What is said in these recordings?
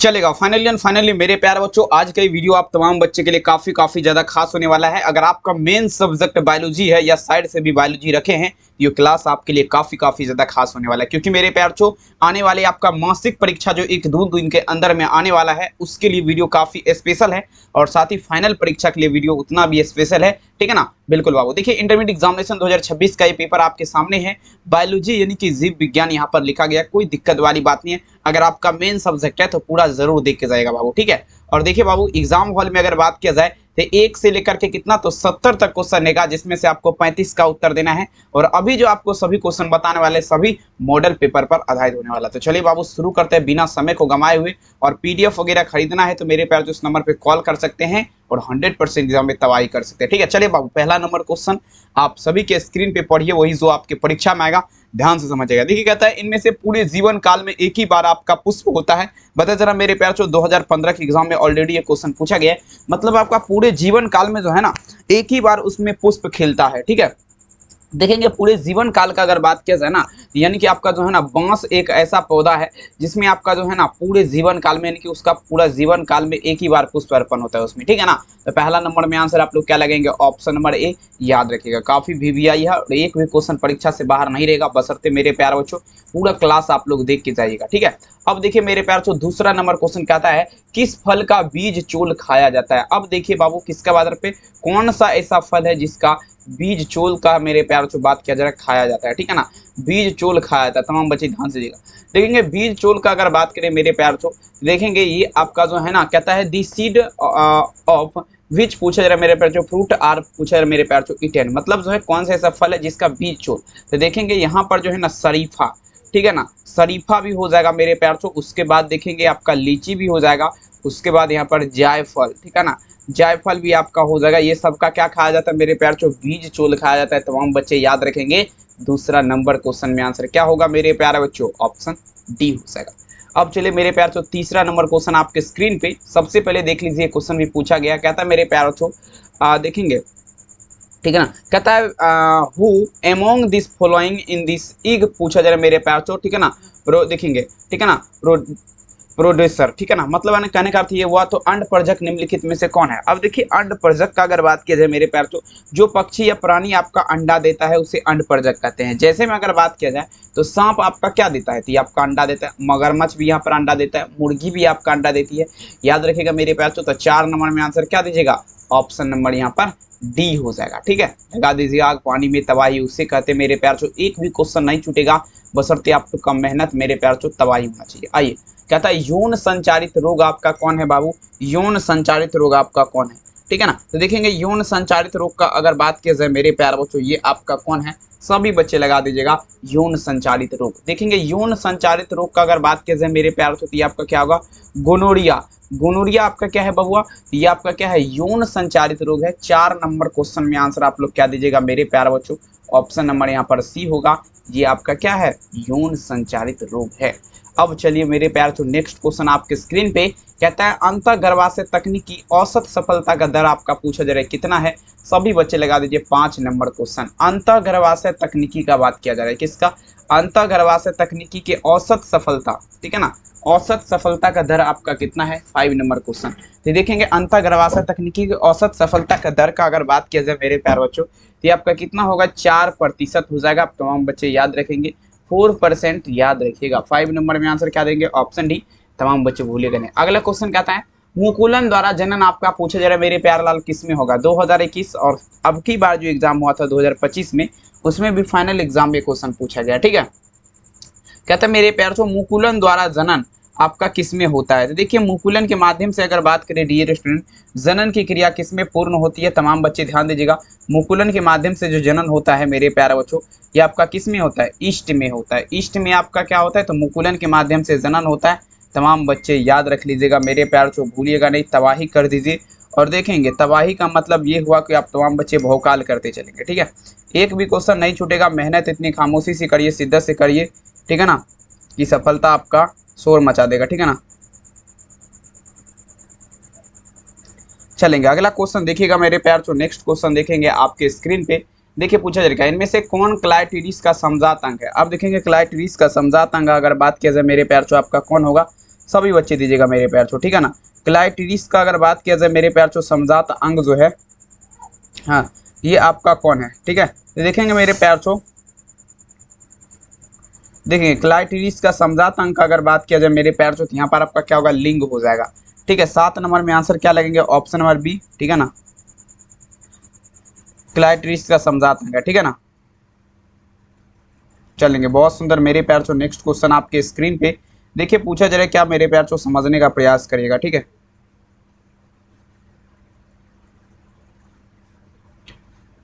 चलेगा। फाइनली मेरे प्यारे बच्चों, आज का ये वीडियो आप तमाम बच्चे के लिए काफी ज्यादा खास होने वाला है। अगर आपका मेन सब्जेक्ट बायोलॉजी है या साइड से भी बायोलॉजी रखे हैं, ये क्लास आपके लिए काफी ज्यादा खास होने वाला है। क्योंकि मेरे प्यारे बच्चों, आने वाले आपका मासिक परीक्षा जो 1-2 दिन के अंदर में आने वाला है, उसके लिए वीडियो काफी स्पेशल है और साथ ही फाइनल परीक्षा के लिए वीडियो उतना भी स्पेशल है। ठीक है ना। बिल्कुल बाबू, देखिए इंटरमीडिएट एग्जामिनेशन 2026 का ये पेपर आपके सामने है। बायोलॉजी यानी कि जीव विज्ञान यहाँ पर लिखा गया, कोई दिक्कत वाली बात नहीं है। अगर आपका मेन सब्जेक्ट है तो पूरा जरूर देख के जाएगा बाबू। ठीक है। और देखिए बाबू, एग्जाम हॉल में अगर बात किया जाए तो 1 से लेकर के कितना तो 70 तक क्वेश्चन रहेगा, जिसमें से आपको 35 का उत्तर देना है। और अभी जो आपको सभी क्वेश्चन बताने वाले सभी मॉडल पेपर पर आधारित होने वाला। तो चलिए बाबू शुरू करते हैं बिना समय को गंवाए हुए। और पीडीएफ वगैरह खरीदना है तो मेरे प्यार जो इस नंबर पे कॉल कर सकते हैं और 100% एग्जाम में तबाही कर सकते हैं। ठीक है। चलिए बाबू, पहला नंबर क्वेश्चन आप सभी के स्क्रीन पे पढ़िए, वही जो आपके परीक्षा में आएगा, ध्यान से समझिएगा। देखिए कहता है, इनमें से पूरे जीवन काल में एक ही बार आपका पुष्प होता है। बता जरा मेरे प्यार चो, 2015 के एग्जाम में ऑलरेडी ये क्वेश्चन पूछा गया है। मतलब आपका पूरे जीवन काल में जो है ना, एक ही बार उसमें पुष्प खिलता है। ठीक है। देखेंगे पूरे जीवन काल का अगर बात किया जाए ना, यानी कि आपका जो है ना, बांस एक ऐसा पौधा है जिसमें आपका जो है ना पूरे जीवन काल में, यानी कि उसका पूरा जीवन काल में एक ही बार पुष्प अर्पण होता है उसमें। ठीक है ना। तो पहला नंबर में आंसर आप लोग क्या लगेंगे? Option number A. याद रखिएगा, काफी वीवीआई है और एक भी क्वेश्चन परीक्षा से बाहर नहीं रहेगा, बशर्ते मेरे प्यारे बच्चों पूरा क्लास आप लोग देख के जाइएगा। ठीक है। अब देखिए मेरे प्यारे बच्चों, दूसरा नंबर क्वेश्चन कहता है, किस फल का बीज चोल खाया जाता है? अब देखिए बाबू, किसका बात पे, कौन सा ऐसा फल है जिसका बीज चोल का मेरे प्यार से बात किया जा रहा है, खाया जाता है। ठीक है ना। बीज चोल खाया जाता है। तमाम बच्चे ध्यान से देखिएगा। देखेंगे बीज चोल का अगर बात करें मेरे प्यार से, देखेंगे ये आपका जो है ना, कहता है दी सीड ऑफ विच पूछा जा रहा है मेरे प्यार, जो फ्रूट आर पूछा जा रहा है मेरे प्यार, जो इटेन, मतलब जो है कौन सा ऐसा फल है जिसका बीज चोल। तो देखेंगे यहाँ पर जो है ना शरीफा, ठीक है ना, शरीफा भी हो जाएगा मेरे प्यार से। उसके बाद देखेंगे आपका लीची भी हो जाएगा। उसके बाद यहाँ पर जायफल, ठीक है ना, जायफल भी आपका हो जाएगा। ये सबका क्या खाया जाता है मेरे प्यार चो? बीज चोल खाया जाता है। तमाम बच्चे याद रखेंगे, दूसरा नंबर क्वेश्चन में आंसर क्या होगा मेरे प्यारे बच्चों? ऑप्शन डी हो जाएगा। अब चलिए मेरे प्यार चो, तीसरा नंबर क्वेश्चन आपके स्क्रीन पे सबसे पहले देख लीजिए। क्वेश्चन भी पूछा गया, कहता है मेरे प्यार चो, देखेंगे, ठीक है ना, कहता है who among this following in this इग पूछा जा रहा है मेरे प्यार चो। ठीक है ना। देखेंगे, ठीक है ना, प्रोड्यूसर, ठीक है ना, मतलब है कहने का अर्थ ये हुआ। तो अंड प्रजक निम्नलिखित में से कौन है? अब देखिए अंड प्रजक का अगर बात किया जाए मेरे प्यार तो, जो पक्षी या प्राणी आपका अंडा देता है उसे अंड प्रजक कहते हैं। जैसे में अगर बात किया जाए तो सांप आपका क्या देता है? तो ये आपका अंडा देता है। मगरमच्छ भी यहाँ पर अंडा देता है। मुर्गी भी आपका अंडा देती है। याद रखिएगा मेरे प्यार तो 4 नंबर में आंसर क्या दीजिएगा? ऑप्शन नंबर यहाँ पर डी हो जाएगा। ठीक है। लगा दीजिए आग पानी में तबाही उसे कहते मेरे प्यार चो। एक भी क्वेश्चन नहीं छूटेगा, बशर्ते आपको कम मेहनत मेरे प्यार चो, तबाही होना चाहिए। आइए, कहता है यौन संचारित रोग आपका कौन है बाबू? यौन संचारित रोग आपका कौन है? ठीक है ना। तो देखेंगे यौन संचारित रोग का अगर बात किया जाए मेरे प्यार बच्चों, ये आपका कौन है? सभी बच्चे लगा दीजिएगा, यौन संचारित रोग। देखेंगे यौन संचारित रोग का अगर बात किया जाए मेरे प्यार बच्चों, तो ये आपका क्या होगा? गोनोरिया। गोनोरिया आपका क्या है बबुआ? ये आपका क्या है? यौन संचारित रोग है। 4 नंबर क्वेश्चन में आंसर आप लोग क्या दीजिएगा मेरे प्यार बच्चों? ऑप्शन नंबर यहाँ पर सी होगा। ये आपका क्या है? यौन संचारित रोग है। अब चलिए मेरे प्यार तो नेक्स्ट क्वेश्चन आपके स्क्रीन पे कहता है, अंतःगर्भाशय तकनीक की औसत सफलता का दर आपका पूछा जा रहा है, कितना है? सभी बच्चे लगा दीजिए 5 नंबर क्वेश्चन। अंतःगर्भाशय तकनीकी का बात किया जा रहा है, किसका? अंतःगर्भाशय तकनीकी के औसत सफलता, ठीक है ना, औसत सफलता का दर आपका कितना है? 5 नंबर क्वेश्चन। तो देखेंगे अंतःगर्भाशय तकनीकी के औसत सफलता का दर का अगर बात किया जाए मेरे प्यार बच्चों, तो ये आपका कितना होगा? 4% हो जाएगा। आप तमाम बच्चे याद रखेंगे, 4% याद रखिएगा। 5 नंबर में आंसर क्या देंगे? Option D. तमाम बच्चे भूलिएगा नहीं। अगला क्वेश्चन कहता है, मुकुलन द्वारा जनन आपका पूछा जा रहा है मेरे प्यार लाल, किस में होगा? 2021 और अब की बार जो एग्जाम हुआ था 2025 में, उसमें भी फाइनल एग्जाम में क्वेश्चन पूछा गया। ठीक है। कहता है मेरे प्यार से, मुकुलन द्वारा जनन आपका किस में होता है? तो देखिए मुकुलन के माध्यम से अगर बात करें डियर स्टूडेंट, जनन की क्रिया किस में पूर्ण होती है? तमाम बच्चे ध्यान दीजिएगा, मुकुलन के माध्यम से जो जनन होता है मेरे प्यारे बच्चों, ये आपका किस में होता है? ईस्ट में होता है। ईस्ट में आपका क्या होता है? तो मुकुलन के माध्यम से जनन होता है। तमाम बच्चे याद रख लीजिएगा मेरे प्यार से, भूलिएगा नहीं, तबाही कर दीजिए। और देखेंगे तबाही का मतलब ये हुआ कि आप तमाम बच्चे भौकाल करते चलेंगे। ठीक है। एक भी क्वेश्चन नहीं छूटेगा। मेहनत इतनी खामोशी से करिए, शिद्दत से करिए, ठीक है ना, कि सफलता आपका शोर मचा देगा। ठीक है ना। चलेंगे अगला क्वेश्चन देखिएगा मेरे प्यार चो। नेक्स्ट क्वेश्चन देखेंगे आपके स्क्रीन पे। देखिए पूछा जाएगा, इनमें से कौन क्लाइटेरिस का समजात अंग है? अब देखेंगे क्लाइटेरिस का समजात अंग अगर बात किया जाए मेरे प्यार चो, आपका कौन होगा? सभी बच्चे दीजिएगा मेरे प्यार छो, ठीक है ना। क्लाइटेरिस का अगर बात किया जाए मेरे प्यार छो, समझात अंग जो है, हाँ, ये आपका कौन है, ठीक है। तो देखेंगे मेरे प्यार छो, देखिए क्लाइटेरिस का समझात अंग का अगर बात किया जाए मेरे प्यार छो, तो यहाँ पर आपका क्या होगा, लिंग हो जाएगा, ठीक है। 7 नंबर में आंसर क्या लगेंगे, ऑप्शन नंबर बी, ठीक है ना, क्लाइटेरिस का समझात अंग है, ठीक है ना। चलेंगे, बहुत सुंदर मेरे प्यार छो। नेक्स्ट क्वेश्चन आपके स्क्रीन पे देखिए पूछा जा रहा है, क्या मेरे प्यार छो समझने का प्रयास करिएगा, ठीक है।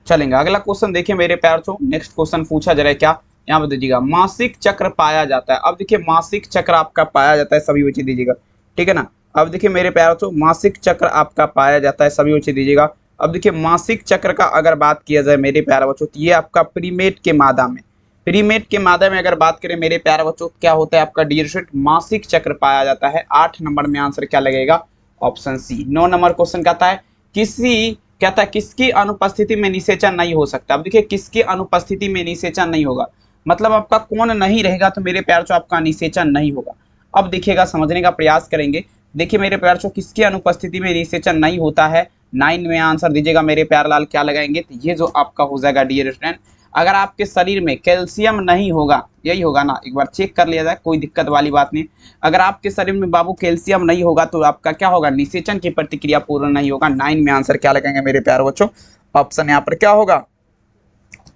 चलेंगे, अगला क्वेश्चन देखिए मेरे प्यार छो। नेक्स्ट क्वेश्चन पूछा जा रहा है क्या, यहाँ पर दीजिएगा, मासिक चक्र पाया जाता है। अब देखिए मासिक चक्र आपका पाया जाता है, सभी बच्चे दीजिएगा, ठीक है ना। अब देखिए मेरे प्यार छो, मासिक चक्र आपका पाया जाता है, सभी बच्चे दीजिएगा। अब देखिए मासिक चक्र का अगर बात किया जाए मेरे प्यारे बच्चों, तो ये आपका प्रीमेट के मादा में, प्रीमेट के मादा में अगर बात करें मेरे प्यारे बच्चों, क्या होता है आपका डियर स्टूडेंट, मासिक चक्र पाया जाता है। 8 नंबर में आंसर क्या लगेगा, ऑप्शन सी। 9 नंबर क्वेश्चन कहता है कहता है किसकी अनुपस्थिति में निषेचन नहीं हो सकता। अब देखिए किसकी अनुपस्थिति में निषेचन नहीं होगा, मतलब आपका कौन नहीं रहेगा तो मेरे प्यार छो आपका निषेचन नहीं होगा। अब देखिएगा, समझने का प्रयास करेंगे। देखिए मेरे प्यार छो, किसकी अनुपस्थिति में निषेचन नहीं होता है, 9 में आंसर दीजिएगा मेरे प्यार लाल, क्या लगाएंगे, तो ये जो आपका हो जाएगा डियर स्टूडेंट, अगर आपके शरीर में कैल्शियम नहीं होगा, यही होगा ना, एक बार चेक कर लिया जाए, कोई दिक्कत वाली बात नहीं। अगर आपके शरीर में बाबू कैल्शियम नहीं होगा तो आपका क्या होगा, निषेचन की प्रतिक्रिया पूर्ण नहीं होगा। 9 में आंसर क्या लगाएंगे मेरे प्यारे बच्चों, ऑप्शन यहाँ पर क्या होगा,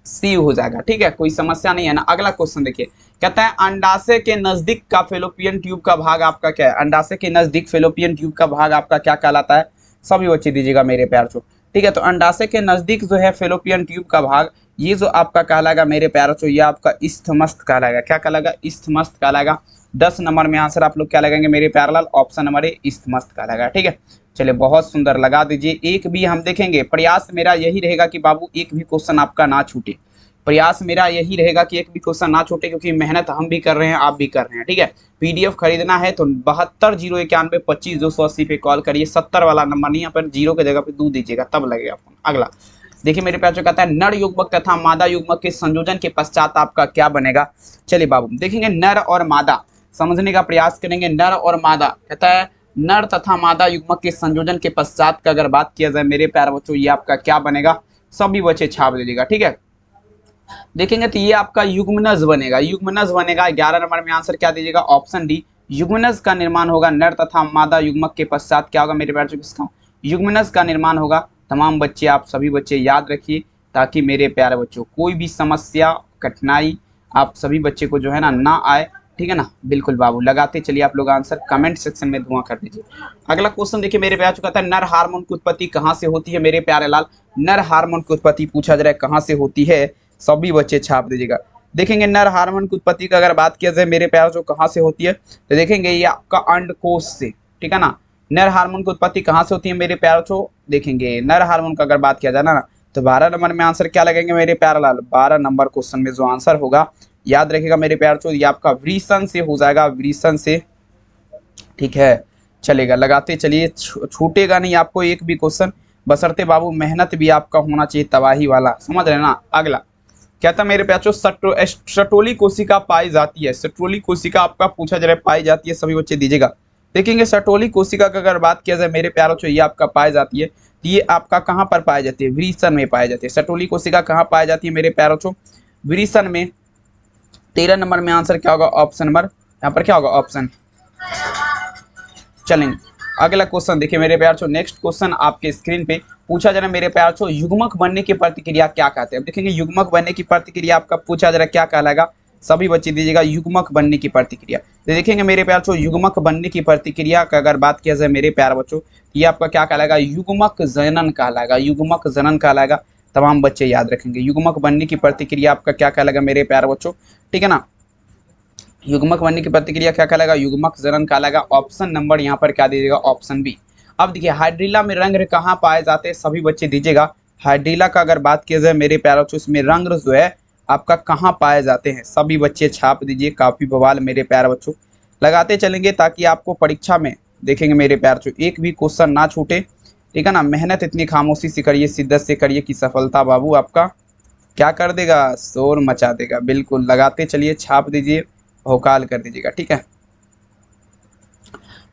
सी हो जाएगा, ठीक है, कोई समस्या नहीं है ना। अगला क्वेश्चन देखिए, कहता है अंडाशय के नजदीक का फेलोपियन ट्यूब का भाग आपका क्या है। अंडाशय के नजदीक फेलोपियन ट्यूब का भाग आपका क्या कहलाता है, सभी बच्चे दीजिएगा मेरे प्यार छो, ठीक है। तो अंडाशय के नजदीक जो है फेलोपियन ट्यूब का भाग, ये जो आपका कहलाएगा मेरे प्यार छो, ये आपका इस्थमस्त कहलाएगा, क्या कहलाएगा, इस्थमस्त कहलाएगा। 10 नंबर में आंसर आप लोग क्या लगाएंगे मेरे प्यार लाल, ऑप्शन नंबर ए, इस्थमस्त कहलाएगा, ठीक है। चलिए बहुत सुंदर, लगा दीजिए। एक भी हम देखेंगे, प्रयास मेरा यही रहेगा कि बाबू एक भी क्वेश्चन आपका ना छूटे, प्रयास मेरा यही रहेगा कि एक भी क्वेश्चन ना छूटे, क्योंकि मेहनत हम भी कर रहे हैं, आप भी कर रहे हैं, ठीक है। पीडीएफ खरीदना है तो 72 091 25 280 पे कॉल करिए, 70 वाला नंबर नहीं, यहाँ पर 0 की जगह पे 2 दीजिएगा, तब लगेगा फोन। अगला देखिए मेरे प्यार जो कहता है, नर युग्मक तथा मादा युग्मक के संयोजन के पश्चात आपका क्या बनेगा। चलिए बाबू देखेंगे, नर और मादा समझने का प्रयास करेंगे। नर और मादा कहता है, नर तथा मादा युग्मक के संयोजन के पश्चात का अगर बात किया जाए मेरे प्यार बच्चों, ये आपका क्या बनेगा, सभी बच्चे छाप दीजिएगा, ठीक है। देखेंगे तो ये आपका युग्मनज बनेगा, युग्मनज बनेगा। 11 नंबर में आंसर क्या दीजिएगा, ऑप्शन डी, युग्मनज का निर्माण होगा नर तथा मादा युग्मक के पश्चात क्या होगा मेरे प्यार बच्चों, किसका, युग्मनज का निर्माण होगा। तमाम बच्चे, आप सभी बच्चे याद रखिए, ताकि मेरे प्यारे बच्चों कोई भी समस्या कठिनाई आप सभी बच्चे को जो है ना आए, ठीक है ना। बिल्कुल बाबू, लगाते चलिए आप लोग आंसर, कमेंट सेक्शन में धुआं कर दीजिए। अगला क्वेश्चन देखिए मेरे प्यार कहता है, नर हार्मोन की उत्पत्ति कहाँ से होती है मेरे प्यारे लाल। नर हार्मोन की उत्पत्ति पूछा जा रहा है कहाँ से होती है, सभी बच्चे छाप दीजिएगा। देखेंगे नर हार्मोन की उत्पत्ति का अगर बात किया जाए मेरे प्यार जो कहाँ से होती है, तो देखेंगे ये आपका अंडकोश से, ठीक है ना। नर हार्मोन की उत्पत्ति कहाँ से होती है मेरे प्यार छो, देखेंगे नर हार्मोन का अगर बात किया जाए ना, तो 12 नंबर में आंसर क्या लगेंगे मेरे प्यार लाल, 12 नंबर क्वेश्चन में जो आंसर होगा, याद रखिएगा मेरे प्यार छो, ये आपका वृषण से हो जाएगा, वृषण से, ठीक है। चलेगा, लगाते चलिए, छूटेगा नहीं आपको एक भी क्वेश्चन, बशर्ते बाबू मेहनत भी आपका होना चाहिए, तबाही वाला, समझ रहे ना। अगला कहता मेरे प्याचो, सटोली कोशिका पाई जाती है। सटोली कोशिका आपका पूछा जा रहा है, पाई जाती है, सभी बच्चे दीजिएगा। देखेंगे सटोली कोशिका का अगर बात किया जाए मेरे प्यारों से, ये आपका पाई जाती है, ये आपका कहाँ पर पाई जाती है, वृषण में पाई जाती है। सटोली कोशिका कहाँ पाई जाती है मेरे प्यारों से, वृषण में। 13 नंबर में आंसर क्या होगा, ऑप्शन नंबर, यहाँ पर क्या होगा, ऑप्शन। चलेंगे अगला क्वेश्चन देखिए मेरे प्यार छो, नेक्स्ट क्वेश्चन आपके स्क्रीन पे पूछा जा रहा है मेरे प्यार छो, युग्मक बनने की प्रतिक्रिया क्या कहते हैं। अब देखेंगे युग्मक बनने की प्रतिक्रिया आपका पूछा जा रहा है, क्या कहलाएगा, सभी बच्चे दीजिएगा, युग्मक बनने की प्रतिक्रिया। तो देखेंगे मेरे प्यार छो, युग्मक बनने की प्रतिक्रिया का अगर बात किया जाए मेरे प्यार बच्चों, ये आपका क्या कहलाएगा, युग्मक जनन कहलाएगा, युग्मक जनन कहलाएगा। तमाम बच्चे याद रखेंगे, युग्मक बनने की प्रतिक्रिया आपका क्या कहलाएगा मेरे प्यार बच्चों, ठीक है ना। युग्मक बनने की प्रतिक्रिया क्या कहलाएगा, युग्मक जनन कहलाएगा। ऑप्शन नंबर यहाँ पर क्या दीजिएगा, ऑप्शन बी। अब देखिए हाइड्रिला में रंध्र कहाँ पाए जाते हैं, सभी बच्चे दीजिएगा। हाइड्रिला का अगर बात किया जाए मेरे प्यारे बच्चों, इसमें रंध्र जो है आपका कहाँ पाए जाते हैं, सभी बच्चे छाप दीजिए। काफी बवाल मेरे प्यारे बच्चों, लगाते चलेंगे ताकि आपको परीक्षा में देखेंगे मेरे प्यारे बच्चों एक भी क्वेश्चन ना छूटे, ठीक है ना। मेहनत इतनी खामोशी से करिए, शिद्दत से करिए कि सफलता बाबू आपका क्या कर देगा, शोर मचा देगा। बिल्कुल लगाते चलिए, छाप दीजिए, भौकाल कर दीजिएगा, ठीक है।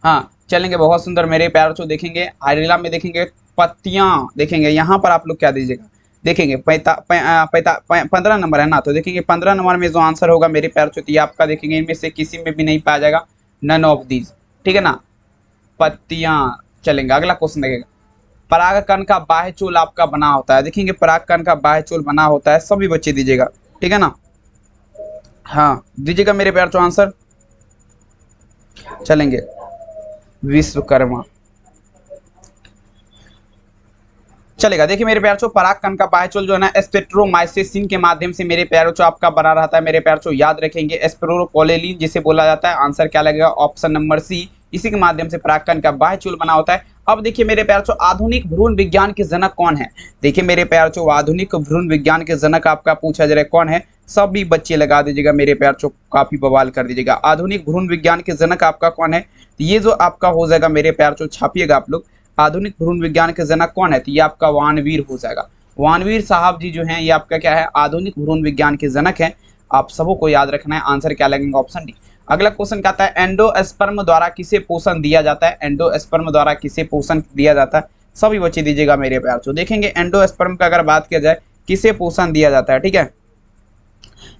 हाँ चलेंगे, बहुत सुंदर मेरे प्यारे बच्चों। देखेंगे हाइड्रिला में देखेंगे पत्तियां, देखेंगे यहाँ पर आप लोग क्या दीजिएगा, देखेंगे 15 नंबर है ना, तो देखेंगे 15 नंबर में जो आंसर होगा मेरे प्यारे बच्चों, तो ये आपका देखेंगे इनमें से किसी में भी नहीं पाया जाएगा, नन ऑफ दीज, ठीक है ना, पत्तियां। चलेंगे अगला क्वेश्चन देखेगा, परागकण का बाह्य चोल आपका बना होता है, देखेंगे परागकण का बाह्य चोल बना होता है, सभी बच्चे दीजिएगा, ठीक है ना। हाँ दीजिएगा मेरे प्यारे बच्चों आंसर। चलेंगे विश्वकर्मा। चलेगा, देखिए मेरे प्यारे बच्चों परागकण का बाह्यचोल जो है ना स्पेक्ट्रोमाइसिन के माध्यम से मेरे प्यारे बच्चों आपका बना रहता है। मेरे प्यारे बच्चों याद रखेंगे, स्पेरोपोलेलिन जिसे बोला जाता है, आंसर क्या लगेगा, ऑप्शन नंबर सी, इसी के माध्यम से परागकण का बाह्यचोल बना होता है। अब देखिए मेरे प्यारे बच्चों आधुनिक भ्रूण विज्ञान के जनक कौन है, देखिए मेरे प्यारे बच्चों आधुनिक भ्रूण विज्ञान के जनक आपका पूछा जा रहा है कौन है, सभी बच्चे लगा दीजिएगा मेरे प्यारे बच्चों, काफी बवाल कर दीजिएगा। आधुनिक भ्रूण विज्ञान के जनक आपका कौन है, ये जो आपका हो जाएगा मेरे प्यारे बच्चों, छापिएगा आप लोग, आधुनिक भ्रूण विज्ञान के जनक कौन है, तो ये आपका वानवीर हो जाएगा। वानवीर साहब जी जो हैं ये आपका क्या है, आधुनिक भ्रूण विज्ञान के जनक हैं। आप सबों को याद रखना है, आंसर क्या लगेगा, ऑप्शन डी। अगला क्वेश्चन कहता है एंडोस्पर्म द्वारा किसे पोषण दिया जाता है, एंडोस्पर्म द्वारा किसे पोषण दिया जाता है, सभी बच्चे दीजिएगा मेरे प्यार से। देखेंगे एंडोस्पर्म का अगर बात किया जाए किसे पोषण दिया जाता है, ठीक है,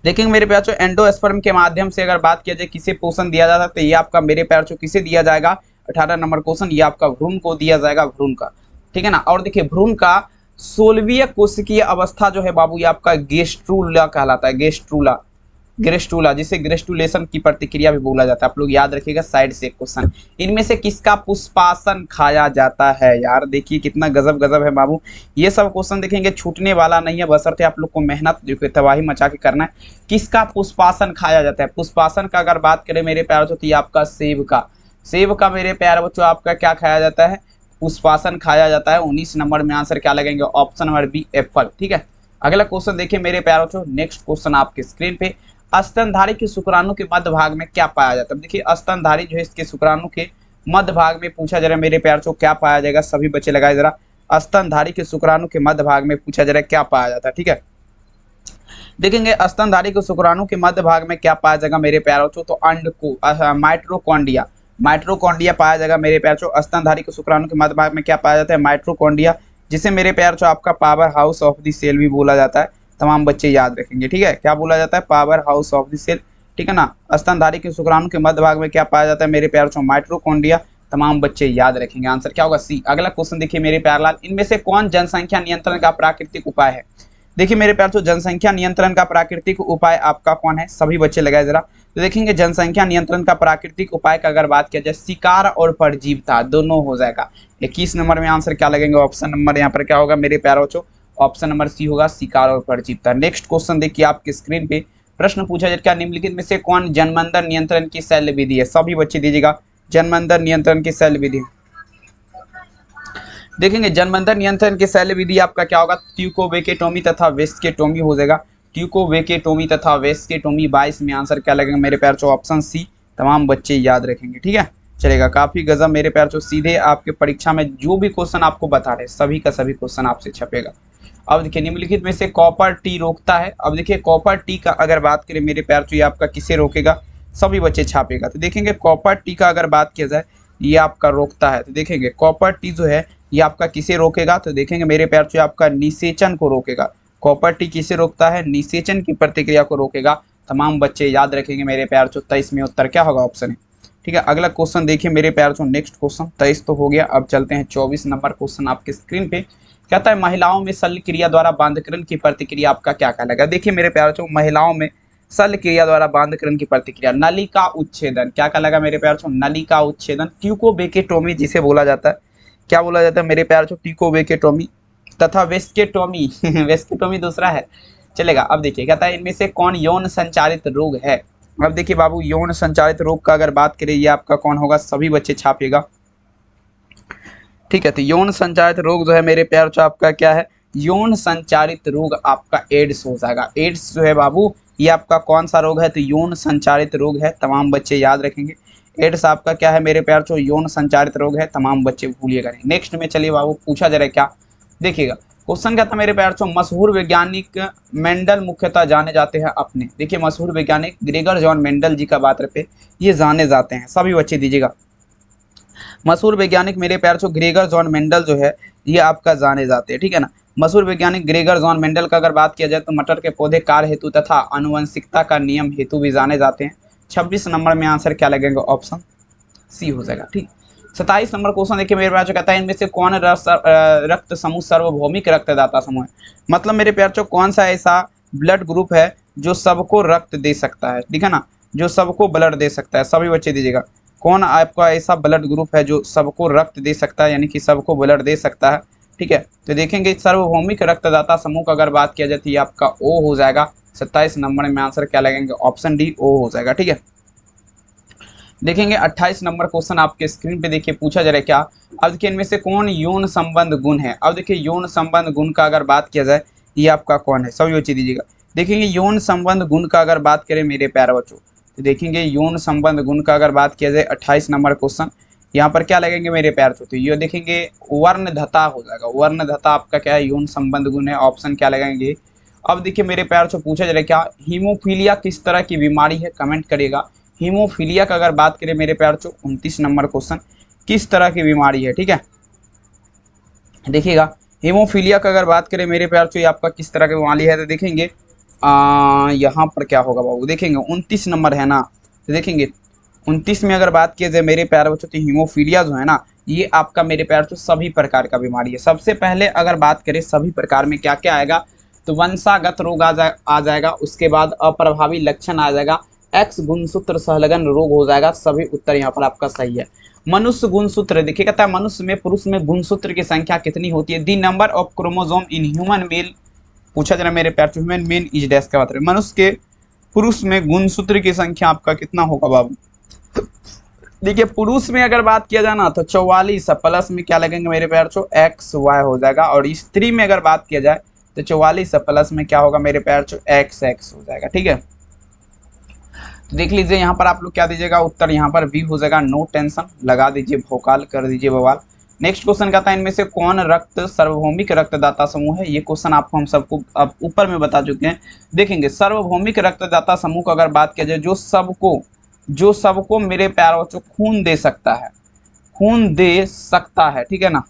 देखेंगे मेरे प्यार एंडोस्पर्म के माध्यम से अगर बात किया जाए किसे पोषण दिया जाता है, तो ये आपका मेरे प्यार किसे दिया जाएगा, 18 नंबर क्वेश्चन, ये आपका भ्रूण को दिया जाएगा, भ्रूण का, ठीक है ना। और देखिए भ्रूण का 16वीं कोशिकीय अवस्था जो है बाबू ये आपका गेस्ट्रूला कहलाता है, गेस्ट्रूला, ग्रेस्टुला, जिसे ग्रेस्टुलेशन की प्रतिक्रिया भी बोला जाता है। आप लोग याद रखिएगा साइड से क्वेश्चन, इनमें से किसका पुष्पासन खाया जाता है, यार देखिए कितना गजब गजब है बाबू, ये सब क्वेश्चन देखेंगे छूटने वाला नहीं है, बशर्ते आप लोग को मेहनत जो तबाही मचा के करना है। किसका पुष्पासन खाया जाता है, पुष्पासन का अगर बात करें मेरे प्यारे बच्चों, तो ये आपका सेब का, सेब का मेरे प्यारे बच्चों आपका क्या खाया जाता है, पुष्पासन खाया जाता है। 19 नंबर में आंसर क्या लगेंगे, ऑप्शन नंबर बी, एप्पल, ठीक है। अगला क्वेश्चन देखिए मेरे प्यारे बच्चों, नेक्स्ट क्वेश्चन आपके स्क्रीन पे, स्तनधारी के शुक्राणु के मध्य भाग में क्या पाया जाता है, देखिए स्तनधारी जो है इसके शुक्राणु के मध्य भाग में पूछा जा रहा है मेरे प्यार से, क्या पाया जाएगा, सभी बच्चे लगाए जरा, स्तनधारी के शुक्राणु के मध्य भाग में पूछा जा रहा है क्या पाया जाता है, ठीक है। देखेंगे स्तनधारी के शुक्राणु के मध्य भाग में क्या पाया जाएगा मेरे प्यारों, तो अंड को माइट्रोकॉन्डिया, माइट्रोकॉन्डिया पाया जाएगा मेरे प्यारों। स्तनधारी के शुक्राणु के मध्य भाग में क्या पाया जाता है, माइट्रोकॉन्डिया, जिसे मेरे प्यारों आपका power house of the cell भी बोला जाता है, तमाम बच्चे याद रखेंगे, ठीक है, क्या बोला जाता है, power house of the cell, ठीक है ना। स्तनधारी के शुक्राणु के मध्य भाग में क्या पाया जाता है मेरे प्यारों, माइट्रोकॉन्ड्रिया, तमाम बच्चे याद रखेंगे, आंसर क्या होगा, सी। अगला क्वेश्चन देखिए मेरे प्यारलाल, इनमें से कौन जनसंख्या नियंत्रण का प्राकृतिक उपाय है, देखिए मेरे प्यारों जनसंख्या नियंत्रण का प्राकृतिक उपाय आपका कौन है, सभी बच्चे लगाए जरा, तो देखेंगे जनसंख्या नियंत्रण का प्राकृतिक उपाय का अगर बात किया जाए शिकार और परजीवता, दोनों हो जाएगा। 21 नंबर में आंसर क्या लगेंगे, ऑप्शन नंबर यहाँ पर क्या होगा मेरे प्यारों, ऑप्शन नंबर सी होगा, शिकार और परजीवता। नेक्स्ट क्वेश्चन देखिए आपके स्क्रीन पे, प्रश्न पूछा जाए क्या निम्नलिखित में से कौन जन्मांतर नियंत्रण की शैल विधि है, सभी बच्चे दीजिएगा, जन्मांतर नियंत्रण की शैल विधि, देखेंगे जन्मांतर नियंत्रण की शैल विधि आपका क्या होगा, ट्यूकोवेकेटोमी तथा वेस्केटोमी हो जाएगा, ट्यूकोवेकेटोमी तथा वेस्केटोमी। 22 में आंसर क्या लगेगा मेरे प्यार, ऑप्शन सी, तमाम बच्चे याद रखेंगे, ठीक है। चलेगा, काफी गजब मेरे प्यार, सीधे आपके परीक्षा में जो भी क्वेश्चन आपको बता रहे सभी का सभी क्वेश्चन आपसे छपेगा। अब देखिए निम्नलिखित में से कॉपर टी रोकता है, अब देखिए कॉपर टी का अगर बात करें मेरे प्यार, ये आपका किसे रोकेगा, सभी बच्चे छापेगा, तो देखेंगे कॉपर टी का अगर बात किया जाए ये आपका रोकता है, तो देखेंगे कॉपर टी जो है ये आपका किसे रोकेगा, तो देखेंगे मेरे प्यार से आपका निषेचन को रोकेगा। कॉपर टी किसे रोकता है, निषेचन की प्रतिक्रिया को रोकेगा, तमाम बच्चे याद रखेंगे मेरे प्यार से। 23 में उत्तर क्या होगा, ऑप्शन है, ठीक है। अगला क्वेश्चन देखिए मेरे प्यार से, नेक्स्ट क्वेश्चन 23 तो हो गया, अब चलते हैं 24 नंबर क्वेश्चन आपके स्क्रीन पे, कहता है महिलाओं में शल्य क्रिया द्वारा बांधकरण की प्रतिक्रिया आपका क्या कहलाएगा, देखिए मेरे प्यार से महिलाओं में शल्य क्रिया द्वारा बांधकरण की प्रतिक्रिया, नलिका उच्छेदन, क्या कहलाएगा मेरे प्यार से, नलिका उच्छेदन, ट्यूकोवेकेटोमी जिसे बोला जाता है, क्या बोला जाता है मेरे प्यार से, ट्यूकोवेकेटोमी तथा वेस्केटोमी वेस्केटोमी दूसरा है, चलेगा। अब देखिए कहता है इनमें से कौन यौन संचारित रोग है, अब देखिए बाबू यौन संचारित रोग का अगर बात करें ये आपका कौन होगा, सभी बच्चे छापिएगा, ठीक है। तो यौन संचारित रोग जो है मेरे प्यार से आपका क्या है, यौन संचारित रोग आपका एड्स हो जाएगा। एड्स जो है बाबू ये आपका कौन सा रोग है, तो यौन संचारित रोग है, तमाम बच्चे याद रखेंगे। एड्स आपका क्या है मेरे प्यार, यौन संचारित रोग है, तमाम बच्चे भूलिएगा नहीं। नेक्स्ट में चलिए बाबू पूछा जा रहा है क्या, देखिएगा क्वेश्चन क्या था मेरे प्यार, मशहूर वैज्ञानिक मेंडल मुख्यतः जाने जाते हैं अपने, देखिए मशहूर वैज्ञानिक ग्रेगर जॉन मेंडल जी का बात रहे ये जाने जाते हैं, सभी बच्चे दीजिएगा, मशहूर वैज्ञानिक मेरे प्यार छो ग्रेगर जॉन मेंडल जो है ये आपका जाने जाते हैं, ठीक है ना। मशहूर वैज्ञानिक ग्रेगर जॉन मेंडल का अगर बात किया जाए तो मटर के पौधे कार्य हेतु तथा आनुवंशिकता का नियम हेतु भी जाने जाते हैं। 26 नंबर में आंसर क्या लगेगा, ऑप्शन सी हो जाएगा, ठीक। 27 नंबर क्वेश्चन देखिए मेरे प्यार, जो कहता है इनमें से कौन रक्त समूह सार्वभौमिक रक्तदाता समूह है। मतलब मेरे प्यार जो कौन सा ऐसा ब्लड ग्रुप है जो सबको रक्त दे सकता है, ठीक है ना, जो सबको ब्लड दे सकता है। सभी बच्चे दीजिएगा, कौन आपका ऐसा ब्लड ग्रुप है जो सबको रक्त दे सकता है, यानी कि सबको ब्लड दे सकता है, ठीक है। तो देखेंगे सार्वभौमिक रक्तदाता समूह का अगर बात किया जाती है आपका ओ हो जाएगा। 27 नंबर में आंसर क्या लगेंगे, ऑप्शन डी ओ हो जाएगा, ठीक है। देखेंगे 28 नंबर क्वेश्चन आपके स्क्रीन पे देखिए पूछा जा रहा है क्या। अब देखिए इनमें से कौन यौन संबंध गुण है। अब देखिए यौन संबंध गुण का अगर बात किया जाए ये आपका कौन है, सभी बच्चे दीजिएगा। देखेंगे यौन संबंध गुण का अगर बात करें मेरे प्यारे बच्चों, तो देखेंगे यौन संबंध गुण का अगर बात किया जाए 28 नंबर क्वेश्चन, यहाँ पर क्या लगेंगे मेरे प्यारे बच्चों, तो ये देखेंगे वर्णधता हो जाएगा। वर्णधता आपका क्या है, यौन संबंध गुण है, ऑप्शन क्या लगेंगे। अब देखिए मेरे प्यार से पूछा जा रहा है क्या, हीमोफीलिया किस तरह की बीमारी है, कमेंट करिएगा। हीमोफीलिया का अगर बात करें मेरे प्यार से 29 नंबर क्वेश्चन, किस तरह की बीमारी है, ठीक है। देखिएगा हीमोफीलिया का अगर बात करें मेरे प्यार से आपका किस तरह की बीमारी है, तो देखेंगे यहाँ पर क्या होगा बाबू, देखेंगे 29 नंबर है ना, तो देखेंगे 29 में अगर बात किया जाए मेरे प्यार बच्चों, तो हीमोफीलिया जो है ना ये आपका मेरे प्यार तो सभी प्रकार का बीमारी है। सबसे पहले अगर बात करें सभी प्रकार में क्या क्या आएगा, तो वंशागत रोग आ जाएगा, उसके बाद अप्रभावी लक्षण आ जाएगा, एक्स गुणसूत्र सहलगन रोग हो जाएगा। सभी उत्तर यहाँ पर आपका सही है। मनुष्य गुणसूत्र देखिए कहता है मनुष्य में पुरुष में गुणसूत्र की संख्या कितनी होती है, the number of chromosome in human male पूछा जा रहा है मेरे प्यार से, ह्यूमन मेन इज डैश का बात है, मनुष्य के पुरुष में गुणसूत्र की संख्या आपका कितना होगा बाबू। देखिए पुरुष में अगर बात किया जाए ना तो 44 प्लस में क्या लगेंगे मेरे प्यार छो एक्स वाई हो जाएगा, और स्त्री में अगर बात किया जाए तो 44 प्लस में क्या होगा मेरे प्यार छो एक्स एक्स हो जाएगा, ठीक है। तो देख लीजिए यहाँ पर आप लोग क्या दीजिएगा, उत्तर यहाँ पर बी हो जाएगा, नो टेंशन, लगा दीजिए भोकाल, कर दीजिए बवाल। नेक्स्ट क्वेश्चन कहता है इनमें से कौन रक्त सार्वभौमिक रक्तदाता समूह है। ये क्वेश्चन आपको हम सबको अब ऊपर में बता चुके हैं। देखेंगे सार्वभौमिक रक्तदाता समूह का अगर बात किया जाए जो सबको मेरे प्यारे बच्चों खून दे सकता है, खून दे सकता है, ठीक है ना,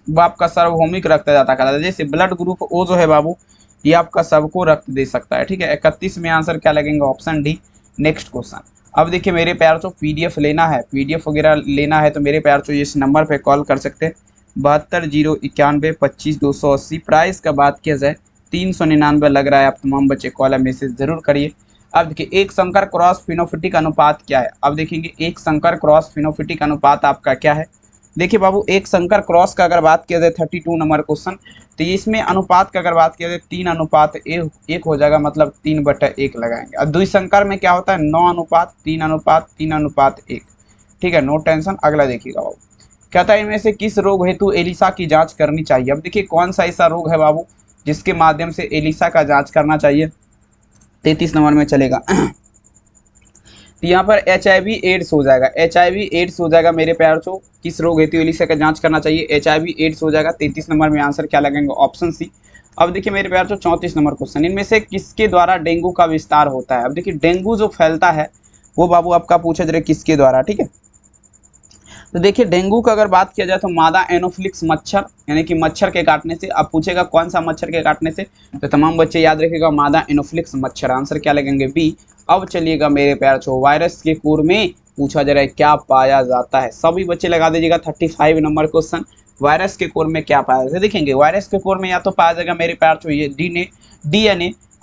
वो आपका सार्वभौमिक रक्तदाता कहलाता है। जैसे ब्लड ग्रुप ओ जो है बाबू ये आपका सबको रक्त दे सकता है, ठीक है। 31 में आंसर क्या लगेंगे, ऑप्शन डी। नेक्स्ट क्वेश्चन, अब देखिए मेरे प्यार तो पीडीएफ लेना है, पीडीएफ वगैरह लेना है तो मेरे प्यार तो इस नंबर पे कॉल कर सकते हैं 72 091 25 280। प्राइस का बात किया जाए 399 लग रहा है। आप तमाम बच्चे कॉल या मैसेज जरूर करिए। अब देखिए एक संकर क्रॉस फिनोफिटिक अनुपात क्या है। अब देखेंगे एक संकर क्रॉस फिनोफिटिक अनुपात आपका क्या है। देखिए बाबू एक संकर क्रॉस का अगर बात किया जाए 32 नंबर क्वेश्चन, तो इसमें अनुपात का अगर बात किया जाए 3:1 हो जाएगा, मतलब 3/1 लगाएंगे। और द्विसंकर में क्या होता है 9:3:3:1, ठीक है, नो टेंशन। अगला देखिएगा बाबू कहता है इनमें से किस रोग हेतु एलिसा की जांच करनी चाहिए। अब देखिए कौन सा ऐसा रोग है बाबू जिसके माध्यम से एलिसा का जांच करना चाहिए, 33 नंबर में चलेगा। तो यहाँ पर HIV एड्स हो जाएगा, HIV एड्स हो जाएगा मेरे प्यार को। किस रोग हेतु एलिसा का जांच करना चाहिए, HIV एड्स हो जाएगा। 33 नंबर में आंसर क्या लगेंगे, ऑप्शन सी। अब देखिए मेरे प्यार को 34 नंबर क्वेश्चन, इनमें से किसके द्वारा डेंगू का विस्तार होता है। अब देखिए डेंगू जो फैलता है वो बाबू आपका पूछा जा रहा है किसके द्वारा, ठीक है। तो देखिए डेंगू का अगर बात किया जाए तो मादा एनोफ्लिक्स मच्छर यानी कि मच्छर के काटने से। अब पूछेगा कौन सा मच्छर के काटने से, तो तमाम बच्चे याद रखिएगा मादा एनोफ्लिक्स मच्छर, आंसर क्या लगेंगे बी। अब चलिएगा मेरे प्यार छो वायरस के कोर में पूछा जा रहा है क्या पाया जाता है। सभी बच्चे लगा दीजिएगा 35 नंबर क्वेश्चन, वायरस के कोर में क्या पाया जाता है। देखेंगे वायरस के कोर में या तो पाया जाएगा मेरे प्यार छो ये DNA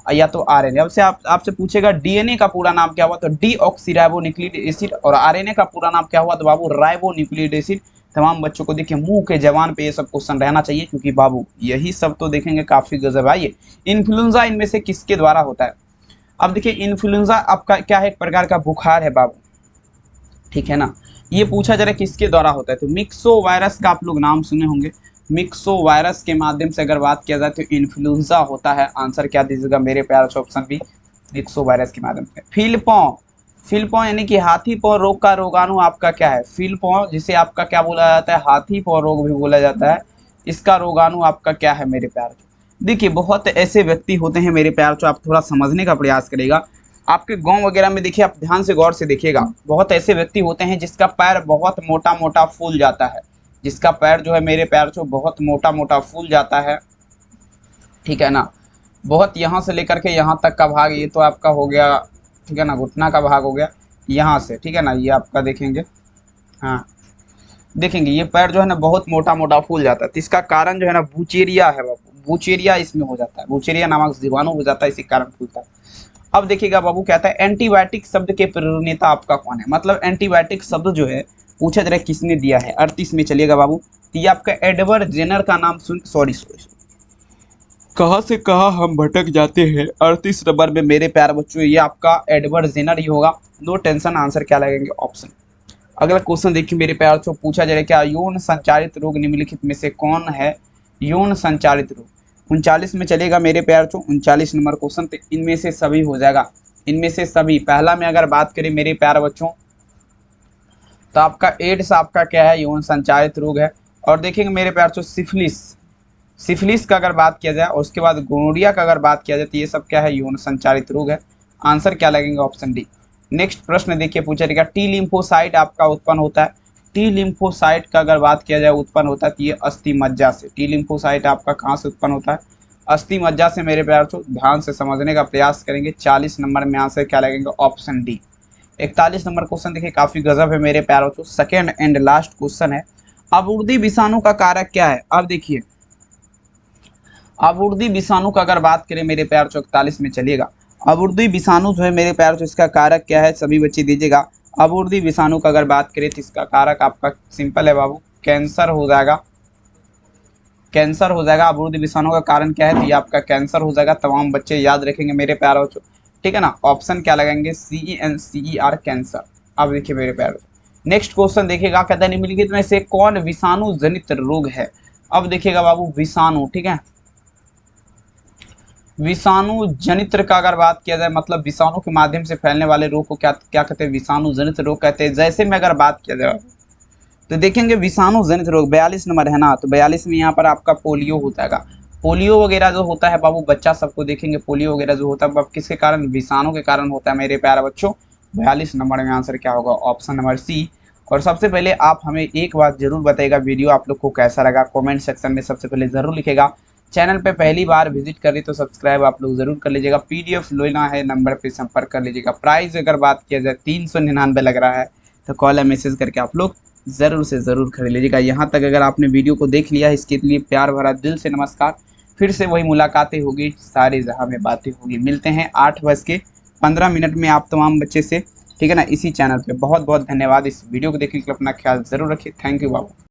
या तो RNA। अब से आपसे पूछेगा DNA का पूरा नाम क्या हुआ, तो डीऑक्सीराइबोन्यूक्लिक एसिड, और RNA का पूरा नाम क्या हुआ तो बाबू राइबोन्यूक्लिक एसिड। तमाम बच्चों को देखिए मुंह के जवान पे ये सब क्वेश्चन रहना चाहिए, क्योंकि बाबू यही सब तो देखेंगे काफी गजब आइए। इन्फ्लुएंजा इनमें से किसके द्वारा होता है। अब देखिए इन्फ्लुएंजा आपका क्या है, एक प्रकार का बुखार है बाबू, ठीक है ना। ये पूछा जा रहा है किसके द्वारा होता है, तो मिक्सो वायरस का आप लोग नाम सुने होंगे। मिक्सो वायरस के माध्यम से अगर बात किया जाए तो इन्फ्लुएंजा होता है, आंसर क्या दीजिएगा मेरे प्यार से, ऑप्शन बी मिक्सो वायरस के माध्यम से। फिलपॉ यानी कि हाथी पांव रोग का रोगाणु आपका क्या है, फिलपॉ जिसे आपका क्या बोला जाता है, हाथी पांव रोग भी बोला जाता है, इसका रोगाणु आपका क्या है मेरे प्यार। देखिए बहुत ऐसे व्यक्ति होते हैं मेरे प्यार, जो आप थोड़ा समझने का प्रयास करेगा। आपके गांव वगैरह में देखिए, आप ध्यान से गौर से देखिएगा, बहुत ऐसे व्यक्ति होते हैं जिसका पैर बहुत मोटा मोटा फूल जाता है, जिसका पैर जो है मेरे पैर जो बहुत मोटा मोटा फूल जाता है, ठीक है ना। बहुत यहाँ से लेकर के यहाँ तक का भाग, ये तो आपका हो गया, ठीक है ना, घुटना का भाग हो गया यहाँ से, ठीक है ना, ये आपका देखेंगे, हाँ देखेंगे ये पैर जो है ना बहुत मोटा मोटा फूल जाता है। तो इसका कारण जो है ना बुचेरिया है बाबू, बुचेरिया इसमें हो जाता है, बुचेरिया नामक जीवाणु हो जाता है, इसी कारण फूलता है। अब देखिएगा बाबू, कहता है एंटीबायोटिक शब्द के प्रेरणेता आपका कौन है, मतलब एंटीबायोटिक शब्द जो है पूछा जरा किसने दिया है। 38 में चलिएगा बाबू, तो ये आपका एडवर्ड जेनर का नाम सुन, सॉरी कहाँ से कहाँ हम भटक जाते हैं। 38 नंबर में मेरे प्यारे बच्चों ये आपका एडवर्ड जेनर ही होगा, नो टेंशन। आंसर क्या लगेंगे, ऑप्शन। अगला क्वेश्चन देखिए मेरे प्यार से, पूछा जा रहा है क्या यौन संचारित रोग निम्नलिखित में से कौन है यौन संचारित रोग। 39 में चलेगा मेरे प्यार से, 39 नंबर क्वेश्चन। तो इनमें से सभी हो जाएगा, इनमें से सभी। पहला में अगर बात करें मेरे प्यार बच्चों, तो आपका एड्स आपका क्या है, यौन संचारित रोग है। और देखेंगे मेरे प्यार से सिफिलिस, सिफिलिस का अगर बात किया जाए, और उसके बाद गोनोरिया का अगर बात किया जाए, तो ये सब क्या है, यौन संचारित रोग है। आंसर क्या लगेंगे, ऑप्शन डी। नेक्स्ट प्रश्न देखिए, पूछा जाएगा टी लिम्फोसाइट आपका उत्पन्न होता है। टी लिम्फोसाइट का अगर बात किया जाए उत्पन्न होता है, तो ये अस्थि मज्जा से। टी लिम्फोसाइट आपका कहाँ से उत्पन्न होता है, अस्थि मज्जा से। मेरे प्यार को ध्यान से समझने का प्रयास करेंगे। 40 नंबर में आंसर क्या लगेंगे, ऑप्शन डी। 41 नंबर क्वेश्चन देखिए, काफी गजब है मेरे प्यारों को, सेकेंड एंड लास्ट क्वेश्चन है। अबूर्दी विषाणु का कारक क्या है। अब देखिए अबूर्दी विषाणु का अगर बात करें मेरे प्यार, 41 में चलिएगा। अबूर्दी विषाणु जो है मेरे प्यार, इसका कारक क्या है, सभी बच्चे दीजिएगा। अबूर्दी विषाणु का अगर बात करें तो इसका कारक आपका सिंपल है बाबू, कैंसर हो जाएगा, कैंसर हो जाएगा। अबूर्दी विषाणु का कारण क्या है, तो ये आपका कैंसर हो जाएगा। तमाम बच्चे याद रखेंगे मेरे प्यार बच्चों, ठीक है ना। ऑप्शन क्या लगाएंगे, CENCER, कैंसर। अब देखिए मेरे प्यार, नेक्स्ट क्वेश्चन देखिएगा, कहता है निम्नलिखित में से कौन विषाणु जनित रोग है। अब देखिएगा बाबू, विषाणु, ठीक है, विषाणु जनित्र का अगर बात किया जाए, मतलब विषाणु के माध्यम से फैलने वाले रोग को क्या क्या कहते हैं, विषाणु जनित रोग कहते हैं। जैसे में अगर बात किया जाए तो देखेंगे विषाणु जनित रोग 42 नंबर है ना, तो 42 में यहाँ पर आपका पोलियो हो जाएगा। पोलियो वगैरह जो होता है बाबू, बच्चा सबको देखेंगे, पोलियो वगैरह जो होता है किसके कारण, विषाणु के कारण होता है मेरे प्यारे बच्चों। 42 नंबर में आंसर क्या होगा, ऑप्शन नंबर सी। और सबसे पहले आप हमें एक बात जरूर बताइएगा, वीडियो आप लोग को कैसा लगा, कमेंट सेक्शन में सबसे पहले जरूर लिखेगा। चैनल पे पहली बार विजिट कर रही तो सब्सक्राइब आप लोग जरूर कर लीजिएगा। PDF लेना है, नंबर पे संपर्क कर लीजिएगा। प्राइस अगर बात किया जाए 399 लग रहा है, तो कॉल या मैसेज करके आप लोग ज़रूर से ज़रूर खरीद लीजिएगा। यहाँ तक अगर आपने वीडियो को देख लिया है, इसके लिए प्यार भरा दिल से नमस्कार। फिर से वही मुलाकातें होगी, सारी जहाँ में बातें होगी। मिलते हैं 8:15 में आप तमाम बच्चे से, ठीक है ना, इसी चैनल पे। बहुत बहुत धन्यवाद इस वीडियो को देखने के लिए। अपना ख्याल ज़रूर रखिए। Thank you Babu.